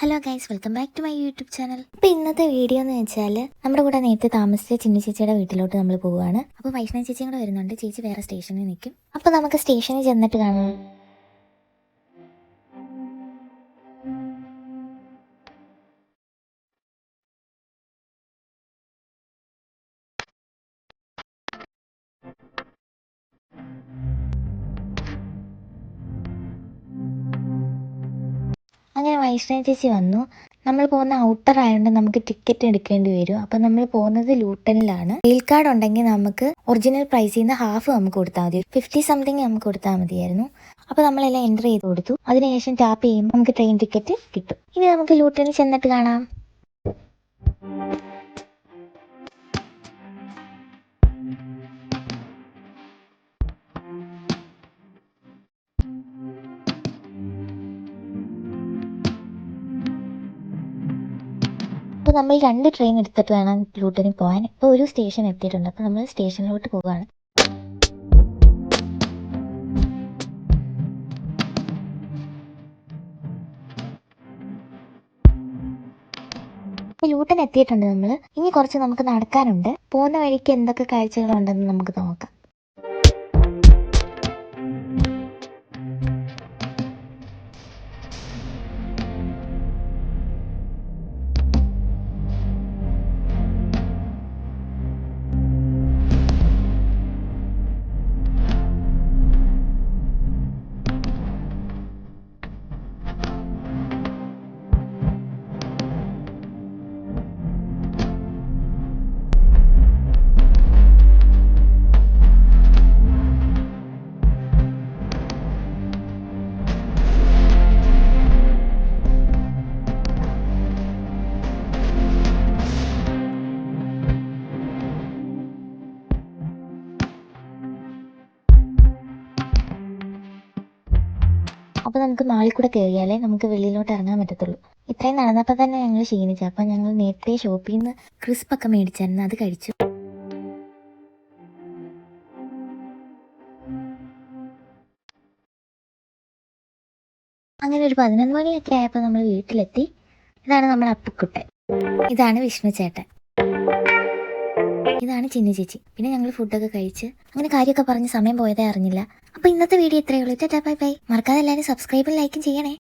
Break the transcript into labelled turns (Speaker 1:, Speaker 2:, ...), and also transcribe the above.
Speaker 1: Hello guys, welcome back to my YouTube channel. അപ്പോൾ ഇന്നത്തെ video എന്ന് വെച്ചാൽ നമ്മുടെ കൂടെ നേരത്തെ താമസിച്ച ചിന്നു ചേച്ചിയുടെ വീട്ടിലോട്ട് നമ്മൾ പോവുകയാണ്. അപ്പോൾ വൈഷ്ണവ ചേച്ചിയും കൂടെ വരുന്നുണ്ട്. ചേച്ചി വേറെ സ്റ്റേഷനിൽ നിൽക്കും. അപ്പോൾ നമുക്ക് സ്റ്റേഷനിൽ ചെന്നിട്ട് കാണാം. അങ്ങനെ വൈഷ്ണവ ചേച്ചി വന്നു. നമ്മൾ പോകുന്ന ഔട്ടർ ആയതുകൊണ്ട് നമുക്ക് ടിക്കറ്റ് എടുക്കേണ്ടി വരും. അപ്പം നമ്മൾ പോകുന്നത് ലൂട്ടനിലാണ്. റെയിൽ കാർഡ് ഉണ്ടെങ്കിൽ നമുക്ക് ഒറിജിനൽ പ്രൈസിൽ നിന്ന് ഹാഫ് നമുക്ക് കൊടുത്താൽ മതി. 50 സംതിങ് നമുക്ക് കൊടുത്താൽ മതിയായിരുന്നു. അപ്പോൾ നമ്മളെല്ലാം എൻ്റർ ചെയ്ത് കൊടുത്തു. അതിനുശേഷം ടാപ്പ് ചെയ്യുമ്പോൾ നമുക്ക് ട്രെയിൻ ടിക്കറ്റ് കിട്ടും. ഇനി നമുക്ക് ലൂട്ടനിൽ ചെന്നിട്ട് കാണാം. അപ്പോൾ നമ്മൾ 2 ട്രെയിൻ എടുത്തിട്ട് വേണം ലൂട്ടനിൽ പോകാൻ. ഇപ്പോൾ ഒരു സ്റ്റേഷൻ എത്തിയിട്ടുണ്ട്. അപ്പോൾ നമ്മൾ സ്റ്റേഷനിലോട്ട് പോവുകയാണ്. ഇപ്പോൾ ലൂട്ടൻ എത്തിയിട്ടുണ്ട് നമ്മൾ. ഇനി കുറച്ച് നമുക്ക് നടക്കാനുണ്ട്. പോകുന്ന വഴിക്ക് എന്തൊക്കെ കാഴ്ചകളുണ്ടെന്ന് നമുക്ക് നോക്കാം. അപ്പോൾ നമുക്ക് മാളിൽ കൂടെ കയറിയാലേ നമുക്ക് വെളിയിലോട്ട് ഇറങ്ങാൻ പറ്റത്തുള്ളൂ. ഇത്രയും നടന്നപ്പോൾ തന്നെ ഞങ്ങൾ ക്ഷീണിച്ചു. അപ്പം ഞങ്ങൾ നേരത്തെ ഷോപ്പിൽ നിന്ന് ക്രിസ്പൊക്കെ മേടിച്ചായിരുന്നു, അത് കഴിച്ചു. അങ്ങനെ ഒരു 11 മണിയൊക്കെ ആയപ്പോൾ നമ്മൾ വീട്ടിലെത്തി. ഇതാണ് നമ്മുടെ അപ്പുക്കുട്ടൻ, ഇതാണ് വിഷ്ണു ചേട്ടൻ, ഇതാണ് ചിന്നു ചേച്ചി. പിന്നെ ഞങ്ങൾ ഫുഡൊക്കെ കഴിച്ച് അങ്ങനെ കാര്യമൊക്കെ പറഞ്ഞ് സമയം പോയതേ അറിഞ്ഞില്ല. അപ്പോൾ ഇന്നത്തെ വീഡിയോ ഇത്രയേ ഉള്ളൂ. Tata bye bye. മറക്കാതെ എല്ലാവരും സബ്സ്ക്രൈബും ലൈക്കും ചെയ്യണേ.